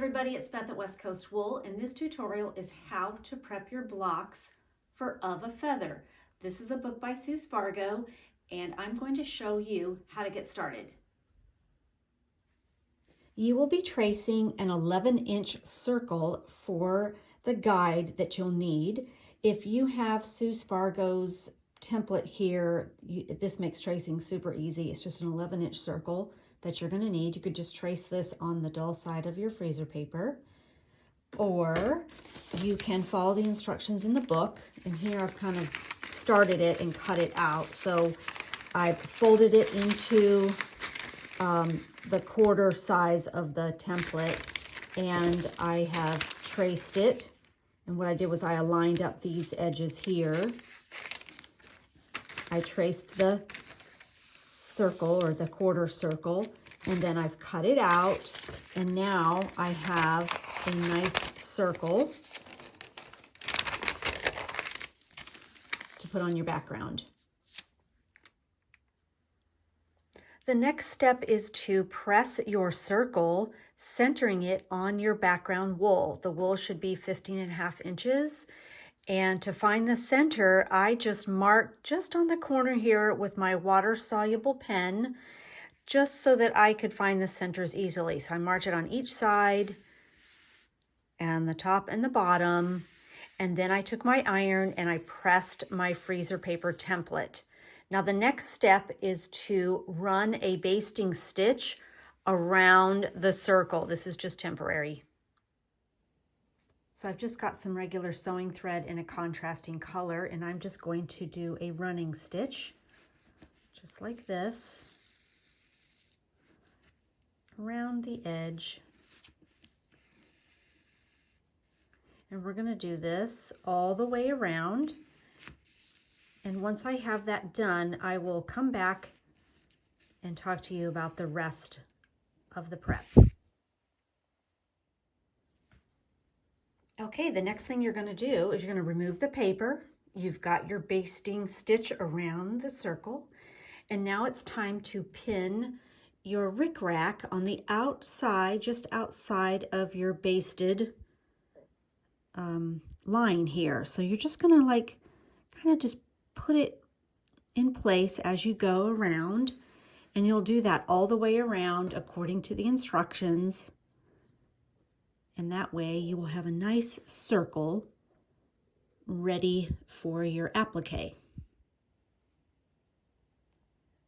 everybody, it's Beth at West Coast Wool, and this tutorial is how to prep your blocks for Of a Feather. This is a book by Sue Spargo, and I'm going to show you how to get started. You will be tracing an 11-inch circle for the guide that you'll need. If you have Sue Spargo's template here, this makes tracing super easy. It's just an 11-inch circle that you're going to need. You could just trace this on the dull side of your freezer paper, or you can follow the instructions in the book. And here I've kind of started it and cut it out. So I've folded it into the quarter size of the template, and I have traced it. And what I did was I aligned up these edges here. I traced the circle or the quarter circle, and then I've cut it out, and now I have a nice circle to put on your background. The next step is to press your circle, centering it on your background wool. The wool should be 15.5 inches. And to find the center, I just marked just on the corner here with my water-soluble pen, just so that I could find the centers easily. So I marked it on each side, and the top and the bottom. And then I took my iron and I pressed my freezer paper template. Now the next step is to run a basting stitch around the circle. This is just temporary. So I've just got some regular sewing thread in a contrasting color, and I'm just going to do a running stitch, just like this, around the edge. And we're going to do this all the way around. And once I have that done, I will come back and talk to you about the rest of the prep. Okay, the next thing you're going to do is you're going to remove the paper. You've got your basting stitch around the circle, and now it's time to pin your rickrack on the outside, just outside of your basted line here. So you're just going to kind of just put it in place as you go around, and you'll do that all the way around according to the instructions. And that way you will have a nice circle ready for your applique.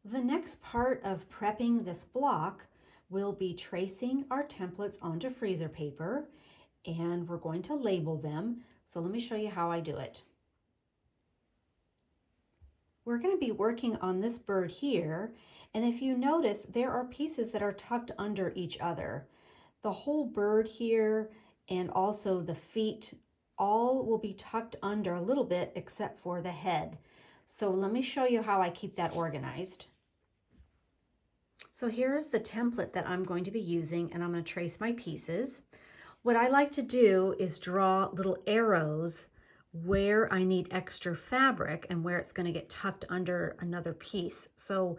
The next part of prepping this block will be tracing our templates onto freezer paper, and we're going to label them. So let me show you how I do it. We're going to be working on this bird here, and if you notice, there are pieces that are tucked under each other. The whole bird here and also the feet all will be tucked under a little bit except for the head. So let me show you how I keep that organized. So here's the template that I'm going to be using, and I'm going to trace my pieces. What I like to do is draw little arrows where I need extra fabric and where it's going to get tucked under another piece. So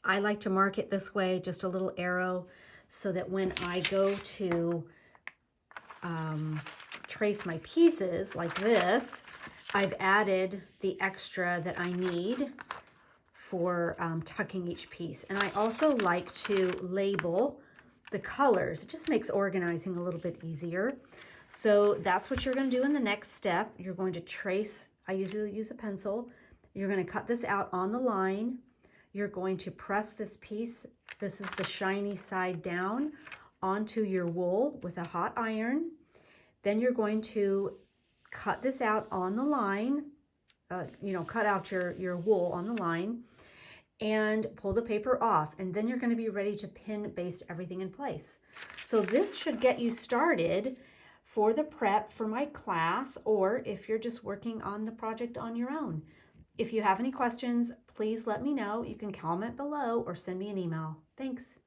I like to mark it this way, just a little arrow, so that when I go to trace my pieces like this, I've added the extra that I need for tucking each piece. And I also like to label the colors. It just makes organizing a little bit easier. So that's what you're going to do in the next step. You're going to trace. I usually use a pencil. You're going to cut this out on the line. You're going to press this piece, this is the shiny side down, onto your wool with a hot iron. Then you're going to cut this out on the line, cut out your wool on the line, and pull the paper off. And then you're going to be ready to pin baste everything in place. So this should get you started for the prep for my class, or if you're just working on the project on your own. If you have any questions, please let me know. You can comment below or send me an email. Thanks.